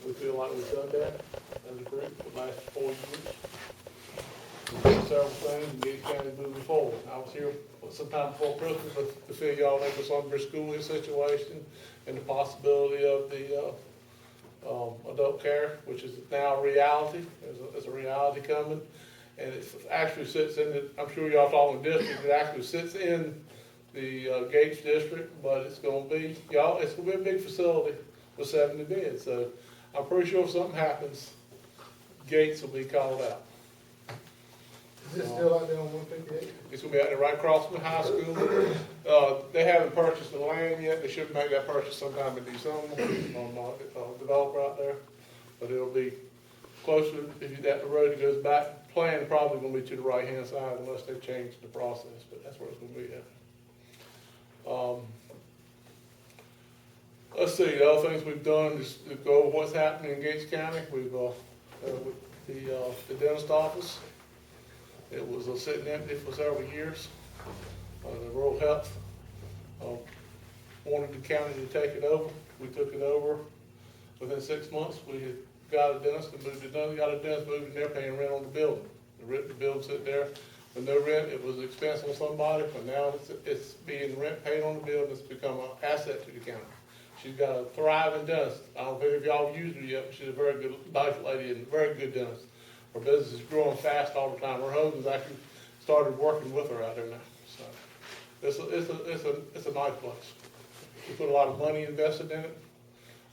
We feel like we've done that as a group for the last 4 years. We've done several things and Gates County moving forward. I was here sometime before Christmas to fill y'all in with some of your schooling situation and the possibility of the adult care, which is now a reality. There's a reality coming. And it actually sits in the, I'm sure y'all talking district, it actually sits in the Gates district, but it's gonna be, y'all, it's gonna be a big facility with 70 beds. So I'm pretty sure if something happens, Gates will be called out. Is it still out there on 158? It's gonna be out there right across from the high school. They haven't purchased the land yet. They should make that purchase sometime in December on a developer out there. But it'll be closer, if that the road goes back, plan probably gonna be to the right-hand side unless they change the process, but that's where it's gonna be at. Let's see, the other things we've done is to go over what's happening in Gates County. We've, with the dentist office, it was sitting empty for several years. The rural health wanted the county to take it over. We took it over. Within 6 months, we had got a dentist and moved it down. Got a dentist moved in there paying rent on the building. The building sitting there with no rent. It was expensive on somebody, but now it's being rent paid on the building. It's become an asset to the county. She's got a thriving dentist. I don't know if y'all used her yet, but she's a very good, nice lady and a very good dentist. Her business is growing fast all the time. Her husband's actually started working with her out there now. So it's a nice place. We put a lot of money invested in it,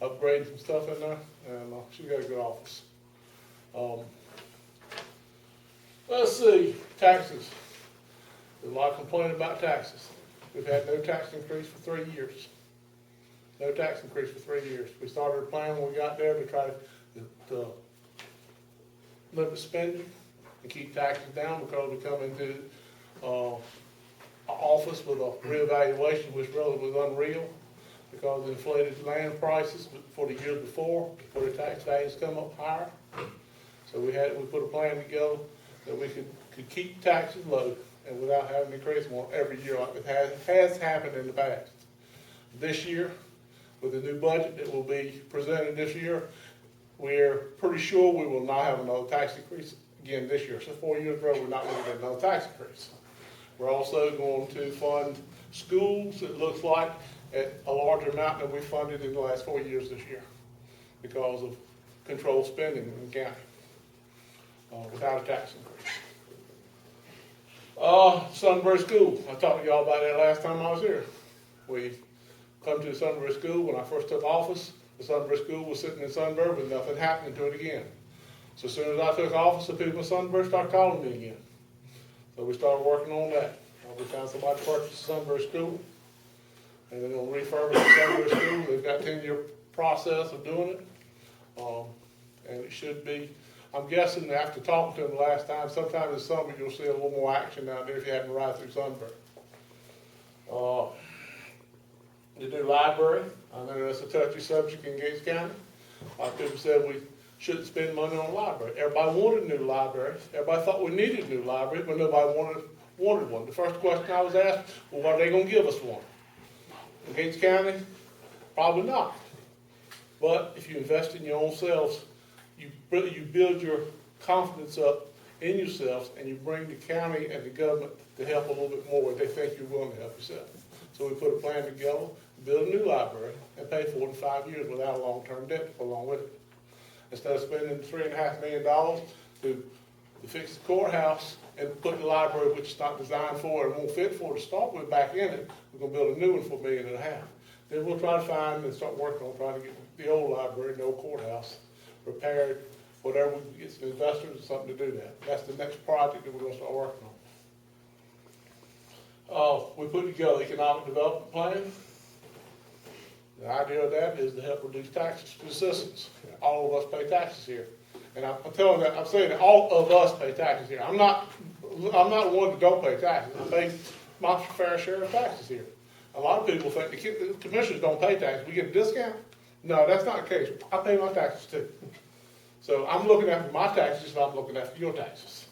upgrading some stuff in there, and she's got a good office. Let's see, taxes. There's a lot of complaining about taxes. We've had no tax increase for 3 years. No tax increase for 3 years. We started a plan when we got there to try to limit spending and keep taxes down because we come into office with a reevaluation which really was unreal because of inflated land prices for the years before the tax values come up higher. So we put a plan together that we could keep taxes low and without having to increase them every year like it has happened in the past. This year, with the new budget that will be presented this year, we're pretty sure we will not have another tax increase again this year. So 4 years ago, we're not going to get another tax increase. We're also going to fund schools, it looks like, at a larger amount than we funded in the last 4 years this year because of controlled spending in the county without a tax increase. Sunbury School, I talked to y'all about that last time I was here. We come to the Sunbury School when I first took office. The Sunbury School was sitting in Sunbury with nothing happening to it again. So as soon as I took office, the people in Sunbury started calling me again. So we started working on that. We found somebody to purchase the Sunbury School, and they're going to refurbish the Sunbury School. They've got a 10-year process of doing it, and it should be. I'm guessing after talking to them the last time, sometime this summer you'll see a little more action out there if you happen to ride through Sunbury. The new library, I know that's a touchy subject in Gates County. A lot of people said we shouldn't spend money on a library. Everybody wanted new libraries. Everybody thought we needed a new library, but nobody wanted one. The first question I was asked, well, what are they going to give us one? In Gates County, probably not. But if you invest in your own selves, you build your confidence up in yourselves, and you bring the county and the government to help a little bit more if they think you're willing to help yourself. So we put a plan together, build a new library, and pay for it in 5 years without a long-term debt along with it. Instead of spending $3.5 million to fix the courthouse and put the library, which is not designed for it and won't fit for it to start with, back in it, we're going to build a new one for $1.5 million. Then we'll try to find and start working on trying to get the old library, the old courthouse, repaired, whatever we can get some investors or something to do that. That's the next project that we're going to start working on. We put together an economic development plan. The idea of that is to help reduce taxes to the citizens. All of us pay taxes here. And I'm saying that all of us pay taxes here. I'm not one that don't pay taxes. I pay my fair share of taxes here. A lot of people think the commissioners don't pay taxes. We get a discount? No, that's not the case. I pay my taxes too. So I'm looking after my taxes just like I'm looking after your taxes.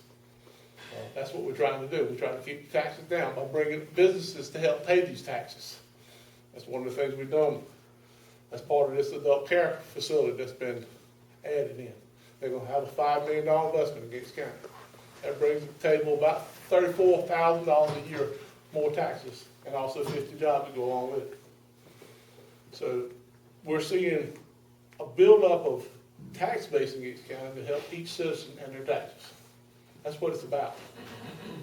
That's what we're trying to do. We're trying to keep the taxes down by bringing businesses to help pay these taxes. That's one of the things we've done as part of this adult care facility that's been added in. They're gonna have a $5 million investment in Gates County. That brings to the table about $34,000 a year more taxes, and also 50 jobs to go along with it. So we're seeing a buildup of tax base in Gates County to help each citizen and their taxes. That's what it's about.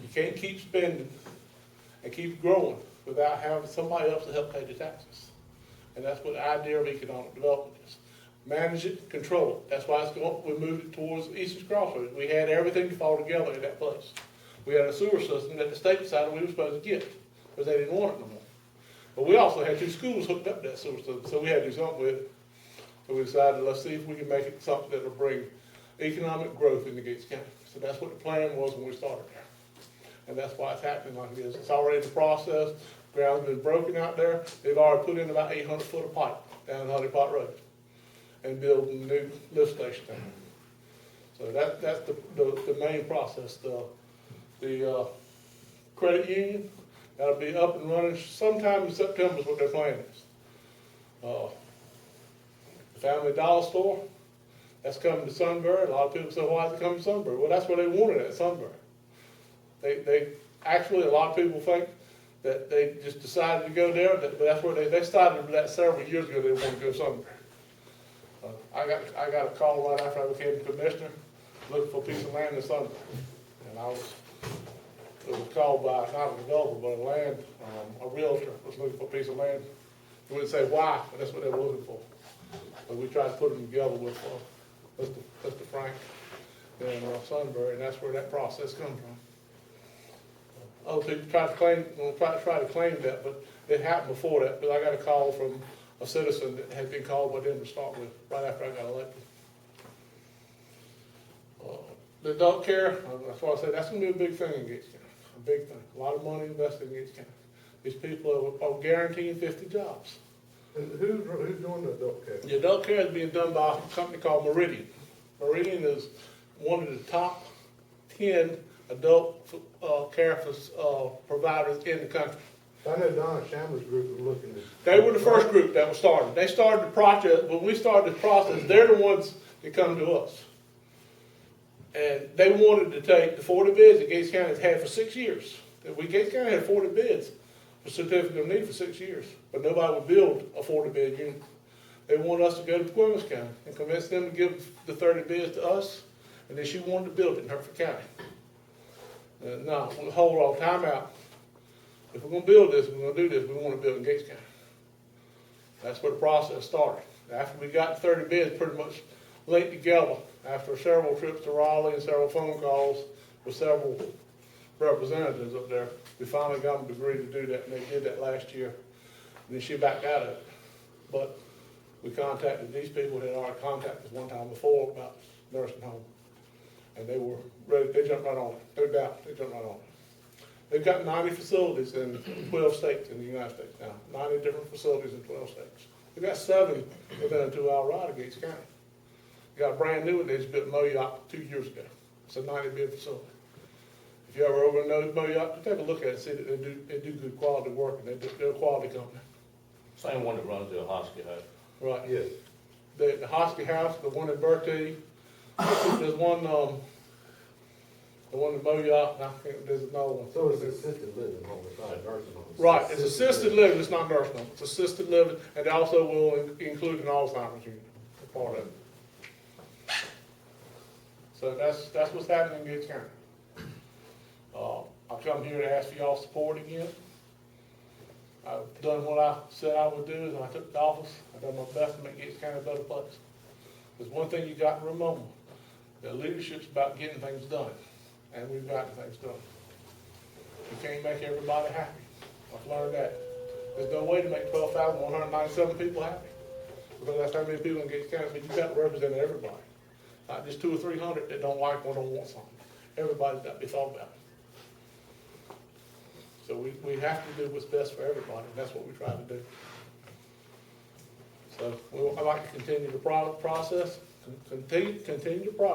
You can't keep spending and keep growing without having somebody else to help pay the taxes. And that's what the idea of economic development is. Manage it, control it. That's why we moved it towards Eastern Crossroads. We had everything to fall together in that place. We had a sewer system that the state decided we were supposed to get, because they didn't want it no more. But we also had 2 schools hooked up to that sewer system, so we had to do something with it. So we decided, let's see if we can make it something that will bring economic growth into Gates County. So that's what the plan was when we started there. And that's why it's happening like it is. It's already in the process. Ground's been broken out there. They've already put in about 800 foot of pipe down Honey Pot Road and building a new lift station down there. So that's the main process. The credit union, that'll be up and running sometime in September is what their plan is. The Family Dollar Store, that's coming to Sunbury. A lot of people say, why is it coming to Sunbury? Well, that's where they wanted it, at Sunbury. They actually, a lot of people think that they just decided to go there, but that's where they started that several years ago. They wanted to go to Sunbury. I got a call right after I became commissioner, looking for a piece of land in Sunbury. And it was called by, not a developer, but a realtor was looking for a piece of land. He wouldn't say why, but that's what they were looking for. But we tried to put them together with Mr. Frank and Sunbury, and that's where that process comes from. Other people try to claim that, but it happened before that. But I got a call from a citizen that had been called by them to start with, right after I got elected. The adult care, that's why I say that's going to be a big thing in Gates County, a big thing. A lot of money invested in Gates County. These people are guaranteeing 50 jobs. And who's doing the adult care? The adult care is being done by a company called Meridian. Meridian is one of the top 10 adult care providers in the country. I know Donna Shamler's group was looking at. They were the first group that was started. They started the process. When we started the process, they're the ones that come to us. And they wanted to take the 40 bids that Gates County has had for 6 years. Gates County had 40 bids for certificate of need for 6 years, but nobody would build a 40 bid unit. They wanted us to go to Plymouth County and convince them to give the 30 bids to us, and then she wanted to build it in Hertford County. No, we'll hold on, time out. If we're going to build this, we're going to do this, we want to build in Gates County. That's where the process started. After we got 30 bids pretty much linked together, after several trips to Raleigh and several phone calls with several representatives up there, we finally got them to agree to do that, and they did that last year. And then she backed out of it. But we contacted these people that had already contacted us one time before about nursing home. And they were ready, they jumped right on it. No doubt, they jumped right on it. They've got 90 facilities in 12 states in the United States now. 90 different facilities in 12 states. They've got 7 within a 2-hour ride of Gates County. They got a brand new one they just built in Moyock 2 years ago. It's a 90-bed facility. If you ever over in Moyock, take a look at it and see that they do good quality work, and they're a quality company. Same one that runs the Hosky House. Right. Yes. The Hosky House, the one in Bertie, there's one, the one in Moyock, and I think there's another one. So it's assisted living home, it's not a nursing home. Right, it's assisted living, it's not nursing home, it's assisted living, and they also will include an Alzheimer's unit, a part of it. So that's what's happening in Gates County. I've come here to ask for y'all's support again. I've done what I said I would do, and I took the office. I've done my best to make Gates County a better place. There's one thing you got to remember, that leadership's about getting things done, and we've gotten things done. You can't make everybody happy. I've learned that. There's no way to make 12,197 people happy, because that's how many people in Gates County. You've got to represent everybody, not just 200 or 300 that don't like or don't want something. Everybody's got to be thought about. So we have to do what's best for everybody, and that's what we try to do. So I'd like to continue the process, continue the progress.